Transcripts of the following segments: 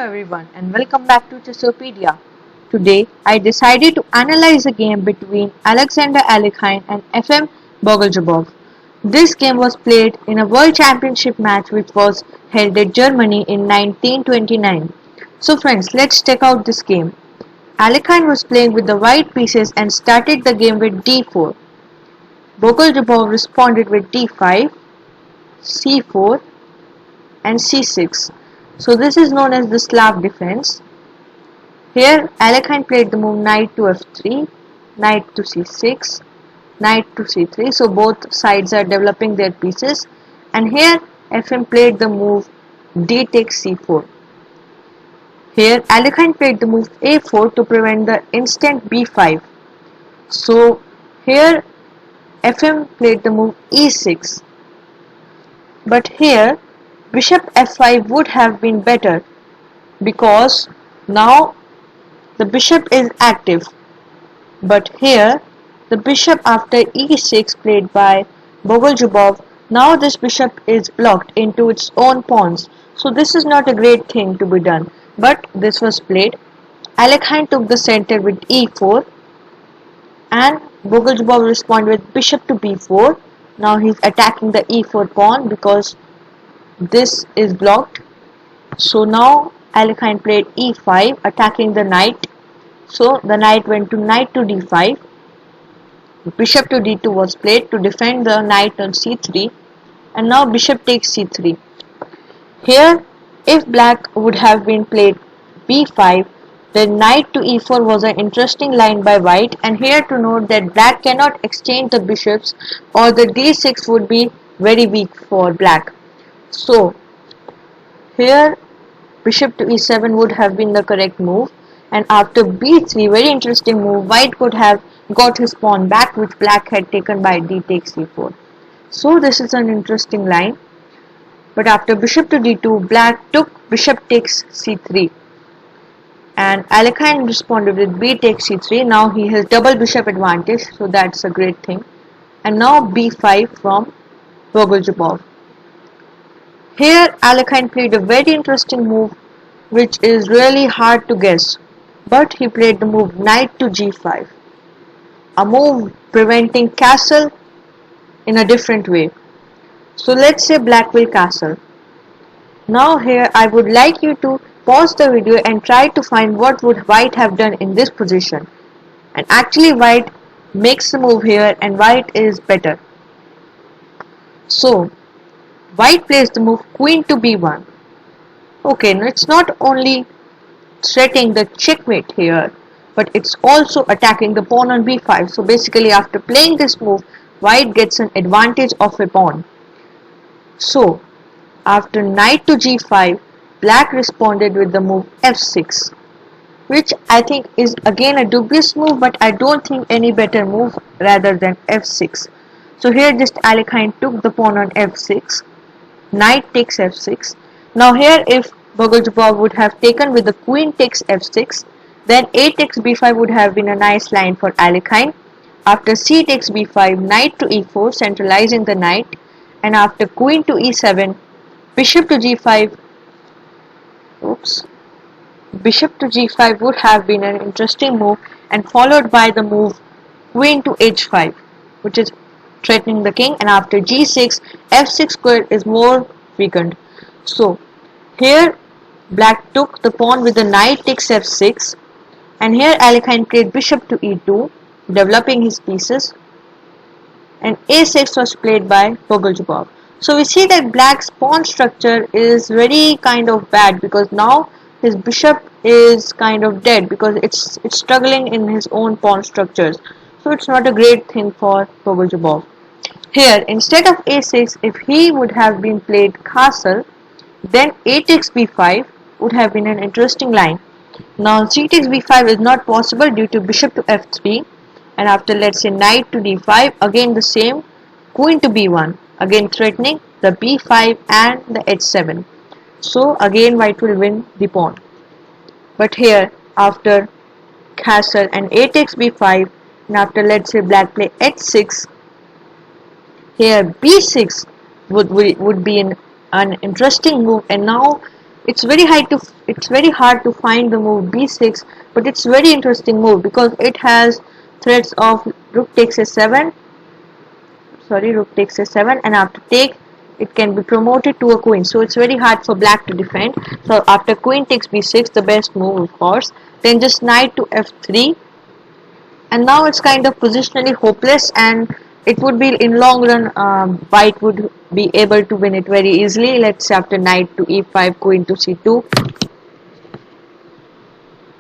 everyone and welcome back to Chessopedia. Today I decided to analyze a game between Alexander Alekhine and FM Bogoljubov. This game was played in a World Championship match which was held in Germany in 1929. So friends, let's check out this game. Alekhine was playing with the white pieces and started the game with d4. Bogoljubov responded with d5, c4 and c6. So this is known as the Slav defense. Here Alekhine played the move knight to f3, knight to c6, knight to c3. So both sides are developing their pieces. And here FM played the move d takes c4. Here Alekhine played the move a4 to prevent the instant b5. So here FM played the move e6. But here bishop f5 would have been better because now the bishop is active, but here the bishop after e6 played by Bogoljubov, now this bishop is blocked into its own pawns, so this is not a great thing to be done, but this was played. Alekhine took the center with e4 and Bogoljubov responded with bishop to b4. Now he's attacking the e4 pawn because this is blocked. So now Alekhine played e5 attacking the knight. So the knight went to knight to d5. Bishop to d2 was played to defend the knight on c3, and now bishop takes c3. Here if black would have been played b5, then knight to e4 was an interesting line by white, and here to note that black cannot exchange the bishops or the d6 would be very weak for black. So here bishop to e7 would have been the correct move, and after b3, very interesting move, white could have got his pawn back which black had taken by d takes c4. So this is an interesting line, but after bishop to d2, black took bishop takes c3 and Alekhine responded with b takes c3. Now he has double bishop advantage, so that's a great thing. And now b5 from Bogoljubov. Here Alekhine played a very interesting move which is really hard to guess, but he played the move knight to g5, a move preventing castle in a different way. So let's say black will castle. Now here I would like you to pause the video and try to find what would white have done in this position, and actually white makes the move here and white is better. So white plays the move queen to b1. Okay, now it's not only threatening the checkmate here, but it's also attacking the pawn on b5. So basically after playing this move, white gets an advantage of a pawn. So after knight to g5, black responded with the move f6, which I think is again a dubious move, but I don't think any better move rather than f6. So here just Alekhine took the pawn on f6. Knight takes f6. Now here if Bogoljubov would have taken with the queen takes f6, then a takes b5 would have been a nice line for Alekhine. After c takes b5, knight to e4 centralizing the knight, and after queen to e7, bishop to g5, bishop to g5 would have been an interesting move, and followed by the move queen to h5, which is threatening the king, and after g6, f6 square is more weakened. So here black took the pawn with the knight takes f6, and here Alekhine played bishop to e2, developing his pieces, and a6 was played by Bogoljubov. So we see that black's pawn structure is very kind of bad because now his bishop is kind of dead because it's struggling in his own pawn structures. So it's not a great thing for Bogoljubov. Here instead of a6, if he would have been played castle, then a takes b5 would have been an interesting line. Now c takes b5 is not possible due to bishop to f3, and after let's say knight to d5, again the same, queen to b1, again threatening the b5 and the h7. So again white will win the pawn. But here after castle and a takes b5, and after let's say black play h6, here b6 would be an interesting move, and now it's very hard to find the move b6, but it's very interesting move because it has threats of rook takes a7, rook takes a7, and after take it can be promoted to a queen, so it's very hard for black to defend. So after queen takes b6, the best move of course, then just knight to f3, and now it's kind of positionally hopeless, and it would be in long run white would be able to win it very easily. Let's say after knight to e5, queen to c2,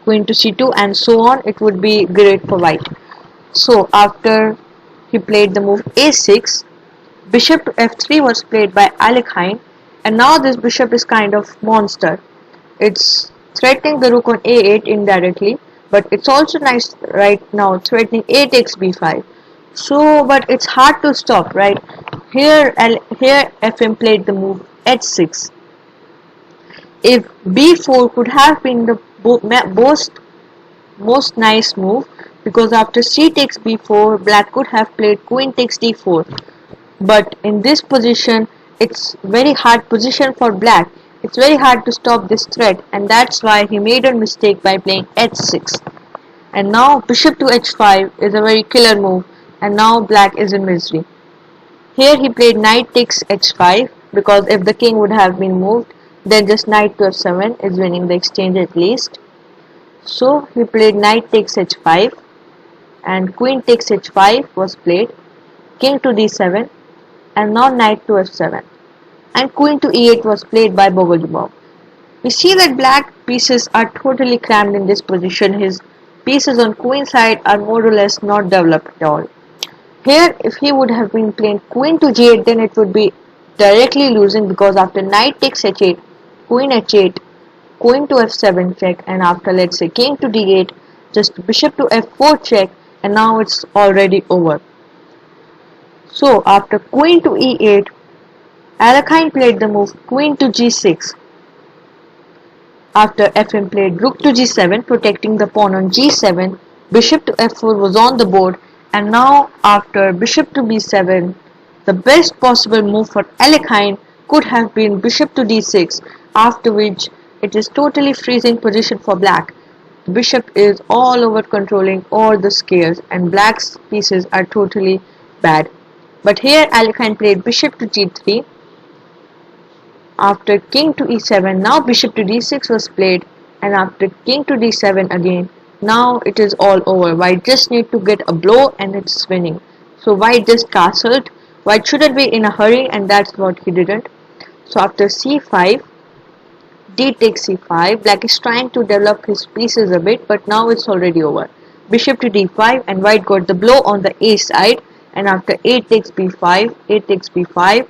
queen to c2, and so on, it would be great for white. So after he played the move a6, bishop to f3 was played by Alekhine, and now this bishop is kind of monster. It's threatening the rook on a8 indirectly, but it's also nice right now threatening a takes b5. So, but it's hard to stop, right? Here FM played the move h6. If b4 could have been the most nice move, because after c takes b4, black could have played queen takes d4. But in this position, it's very hard position for black. It's very hard to stop this threat, and that's why he made a mistake by playing h6. And now bishop to h5 is a very killer move, and now black is in misery. Here he played knight takes h5, because if the king would have been moved, then just knight to f7 is winning the exchange at least. So he played knight takes h5, and queen takes h5 was played, king to d7, and now knight to f7, and queen to e8 was played by Bogoljubov. We see that black pieces are totally crammed in this position. His pieces on queen side are more or less not developed at all. Here if he would have been playing queen to g8, then it would be directly losing, because after knight takes h8, queen h8, queen to f7 check, and after let's say king to d8, just bishop to f4 check, and now it's already over. So after queen to e8, Alekhine played the move queen to g6. After FM played rook to g7, protecting the pawn on g7, bishop to f4 was on the board, and now after bishop to b7, the best possible move for Alekhine could have been bishop to d6, after which it is totally freezing position for black. The bishop is all over controlling all the squares, and black's pieces are totally bad. But here Alekhine played bishop to g3. After king to e7, now bishop to d6 was played, and after king to d7 again, now it is all over. White just need to get a blow and it's winning. So white just castled. White shouldn't be in a hurry, and that's what he didn't. So after c5, d takes c5, black is trying to develop his pieces a bit, but now it's already over. Bishop to d5, and white got the blow on the a side, and after a takes b5, a takes b5,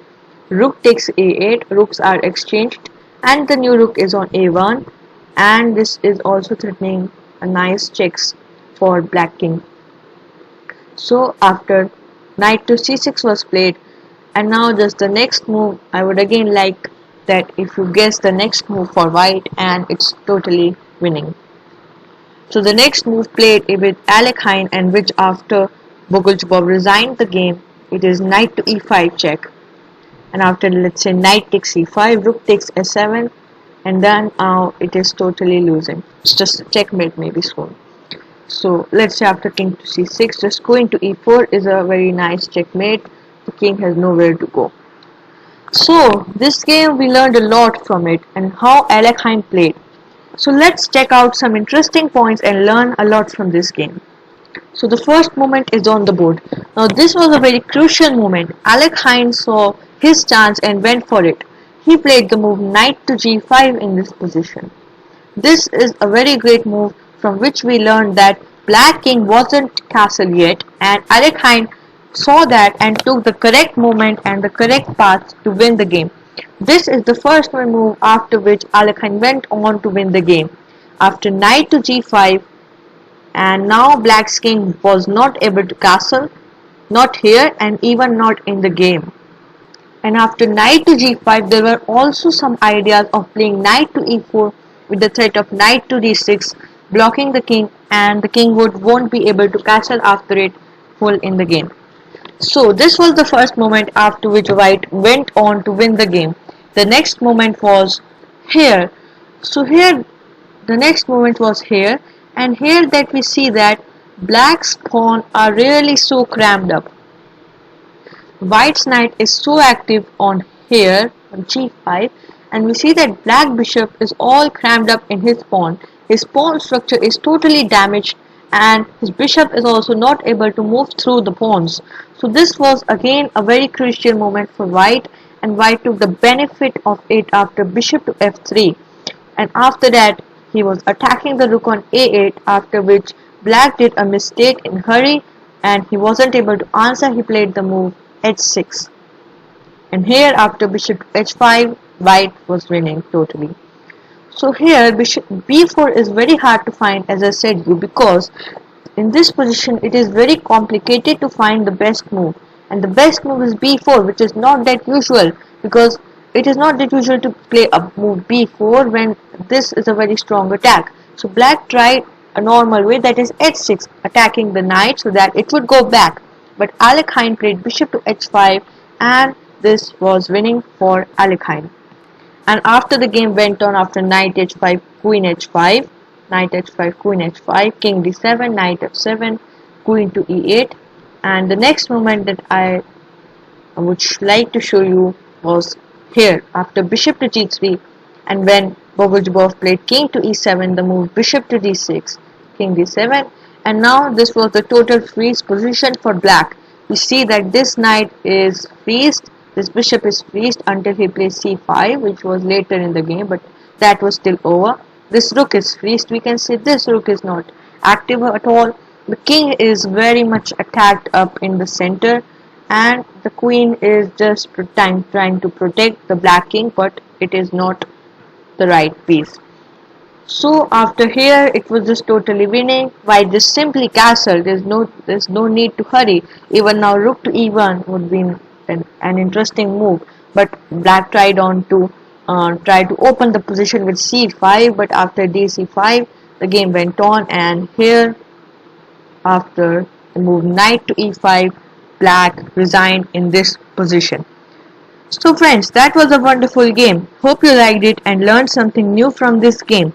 rook takes a8, rooks are exchanged, and the new rook is on a1, and this is also threatening a nice checks for black king. So after knight to c6 was played, and now just the next move, I would again like that if you guess the next move for white, and it's totally winning. So the next move played with Alekhine, and which after Bogoljubov resigned the game, it is knight to e5 check. And after let's say knight takes e5, rook takes s7, and then now it is totally losing. It's just a checkmate maybe soon. So let's say after king to c6, just queen to e4 is a very nice checkmate. The king has nowhere to go. So this game we learned a lot from it, and how Alekhine played. So let's check out some interesting points and learn a lot from this game. So the first moment is on the board. Now this was a very crucial moment. Alekhine saw his chance and went for it. He played the move knight to g5 in this position. This is a very great move, from which we learned that black king wasn't castle yet, and Alekhine saw that and took the correct moment and the correct path to win the game. This is the first move after which Alekhine went on to win the game. After knight to g5, and now black's king was not able to castle, not here and even not in the game. And after knight to g5, there were also some ideas of playing knight to e4 with the threat of knight to d6, blocking the king, and the king won't be able to castle after it full in the game. So this was the first moment after which white went on to win the game. The next moment was here. So here the next movement was here, and here that we see that black's pawn are really so crammed up. White's knight is so active on here on g5, and we see that black bishop is all crammed up in his pawn. His pawn structure is totally damaged, and his bishop is also not able to move through the pawns. So this was again a very crucial moment for white, and white took the benefit of it after bishop to f3. And after that he was attacking the rook on a8, after which black did a mistake in hurry and he wasn't able to answer. He played the move h6, and here after bishop to h5 white was winning totally. So here bishop b4 is very hard to find, as I said you, because in this position it is very complicated to find the best move, and the best move is b4, which is not that usual, because it is not that usual to play a move b4 when this is a very strong attack. So black tried a normal way, that is h6, attacking the knight so that it would go back, but Alekhine played bishop to h5, and this was winning for Alekhine. And after the game went on, after knight h5, queen h5, knight h5, queen h5, king d7, knight f7, queen to e8, and the next movement that I would like to show you was here after bishop to g3, and when Bogoljubov played king to e7, the move bishop to d6, king d7, and now this was the total freeze position for black. We see that this knight is freezed, this bishop is freezed until he plays c5, which was later in the game, but that was still over. This rook is freezed. We can say this rook is not active at all. The king is very much attacked up in the center, and the queen is just trying to protect the black king, but it is not the right piece. So after here it was just totally winning. White just simply castled. There's no need to hurry. Even now rook to e1 would be an interesting move, but black tried on to try to open the position with c5, but after dc5 the game went on, and here after the move knight to e5 black resigned in this position. So friends, that was a wonderful game. Hope you liked it and learned something new from this game.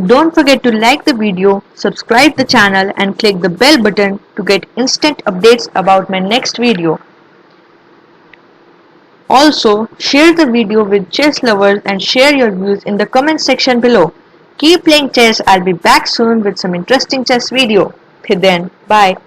Don't forget to like the video, subscribe the channel and click the bell button to get instant updates about my next video. Also, share the video with chess lovers and share your views in the comment section below. Keep playing chess. I'll be back soon with some interesting chess video. Till then, bye.